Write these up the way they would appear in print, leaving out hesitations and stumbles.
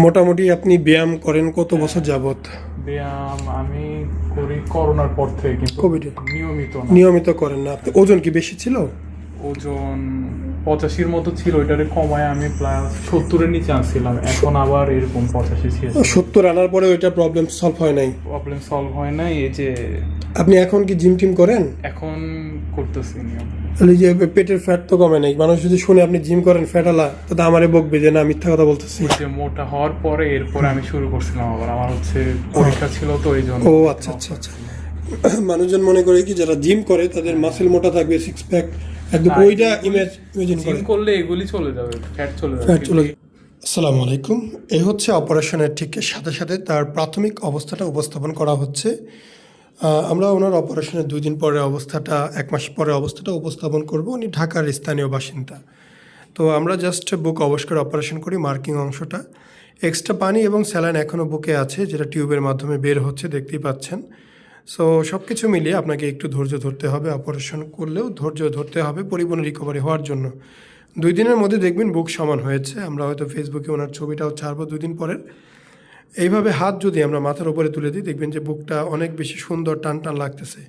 মোটামুটি আপনি ব্যায়াম করেন কত বছর যাবত? ব্যায়াম আমি করি করোনার পর থেকে, কিন্তু কোভিডে নিয়মিত না। নিয়মিত করেন না আপনি? ওজন কি বেশি ছিল? ওজন 85-র মতো ছিল, ওইটারে কমায় আমি প্লাস 70-এর নিচে আনছিলাম, এখন আবার এরকম 85-86। 70 আনার পরে ওইটা প্রবলেম সলভ হয় নাই? প্রবলেম সলভ হয় নাই। এই যে আপনি এখন কি জিম টিম করেন? এখন করতেছি নিয়ম। তাহলে এই যে পেটের ফ্যাট তো কমে নাই, মানুষ যদি শুনে আপনি জিম করেন ফ্যাটালা, তো আমারে বকবে যে না মিথ্যা কথা বলতেছি। ওই যে মোটা হওয়ার পরে এরপরে আমি শুরু করছিলাম, আবার আমার হচ্ছে পরীক্ষা ছিল, তো এই জন্য। ও আচ্ছা আচ্ছা আচ্ছা। মানুষজন মনে করে কি যারা জিম করে তাদের মাসেল মোটা থাকবে, সিক্স প্যাক একদম, ওইটা ইমেজিন জিম করে। করলে এগুলি চলে যাবে, ফ্যাট চলে যাবে। ফ্যাট চলে যাবে। আসসালামু আলাইকুম। এই হচ্ছে অপারেশনের ঠিক সাথে সাথে তার প্রাথমিক অবস্থাটা উপস্থাপন করা হচ্ছে। আমরা ওনার অপারেশনের 2 দিন পরে অবস্থাটা, 1 মাস পরে অবস্থাটা উপস্থাপন করব। উনি ঢাকার স্থানীয় বাসিন্দা। তো আমরা জাস্ট বুক অবস্কার অপারেশন করি মার্কিং অংশটা। এক্সট্রা পানি এবং স্যালাইন এখনও বুকে আছে, যেটা টিউবের মাধ্যমে বের হচ্ছে, দেখতেই পাচ্ছেন। সো সব কিছু মিলিয়ে আপনাকে একটু ধৈর্য ধরতে হবে, অপারেশন করলেও ধৈর্য ধরতে হবে পরিপূর্ণ রিকভারি হওয়ার জন্য। 2 দিনের মধ্যে দেখবেন বুক সমান হয়েছে। আমরা হয়তো ফেসবুকে ওনার ছবিটাও ছাড়বো 2 দিন পরে। এইভাবে হাত যদি আমরা মাথার উপরে তুলে দিই, দেখবেন যে বুকটা অনেক বেশি সুন্দর টান টান লাগতেছে।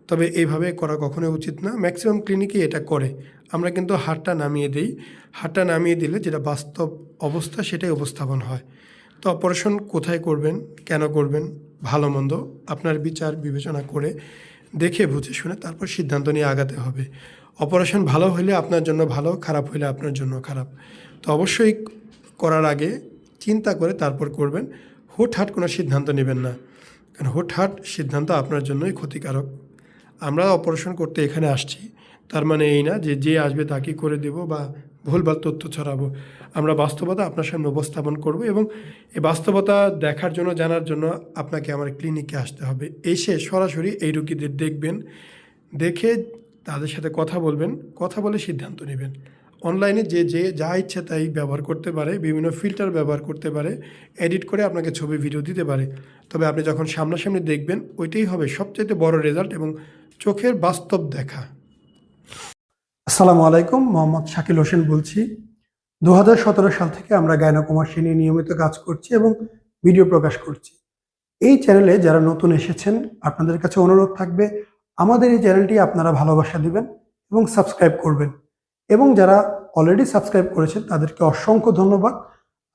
তবে এইভাবে করা কখনোই উচিত না, ম্যাক্সিমাম ক্লিনিকই এটা করে। আমরা কিন্তু হাতটা নামিয়ে দিই, হাতটা নামিয়ে দিলে যেটা বাস্তব অবস্থা সেটাই উপস্থাপন হয়। তো অপারেশন কোথায় করবেন, কেন করবেন, ভালো মন্দ আপনার বিচার বিবেচনা করে দেখে বুঝে শুনে তারপর সিদ্ধান্ত নিয়ে আগাতে হবে। অপারেশন ভালো হলে আপনার জন্য ভালো, খারাপ হলে আপনার জন্য খারাপ। তো অবশ্যই করার আগে চিন্তা করে তারপর করবেন। হুটহাট কোনো সিদ্ধান্ত নেবেন না, কারণ হুটহাট সিদ্ধান্ত আপনার জন্যই ক্ষতিকারক। আমরা অপারেশন করতে এখানে আসছি, তার মানে এই না যে যে আসবে তাকে করে দেব বা ভুলভাল তথ্য ছড়াবো। আমরা বাস্তবতা আপনার সামনে উপস্থাপন করব, এবং এই বাস্তবতা দেখার জন্য, জানার জন্য আপনাকে আমার ক্লিনিকে আসতে হবে। এসে সরাসরি এই রোগীদের দেখবেন, দেখে তাদের সাথে কথা বলবেন, কথা বলে সিদ্ধান্ত নেবেন। অনলাইনে যে যে যা ইচ্ছে তাই ব্যবহার করতে পারে, বিভিন্ন ফিল্টার ব্যবহার করতে পারে, এডিট করে আপনাকে ছবি ভিডিও দিতে পারে। তবে আপনি যখন সামনাসামনি দেখবেন, ওইটাই হবে সবচেয়ে বড় রেজাল্ট এবং চোখের বাস্তব দেখা। আসসালামু আলাইকুম, মোহাম্মদ শাকিল হোসেন বলছি। 2017 সাল থেকে আমরা গাইনোকমার্সি নিয়ে নিয়মিত কাজ করছি এবং ভিডিও প্রকাশ করছি। এই চ্যানেলে যারা নতুন এসেছেন, আপনাদের কাছে অনুরোধ থাকবে আমাদের এই চ্যানেলটি আপনারা ভালোবাসা দিবেন এবং সাবস্ক্রাইব করবেন। এবং যারা অলরেডি সাবস্ক্রাইব করেছেন তাদেরকে অসংখ্য ধন্যবাদ।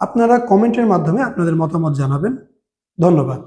আপনারা কমেন্টের মাধ্যমে আপনাদের মতামত জানাবেন। ধন্যবাদ।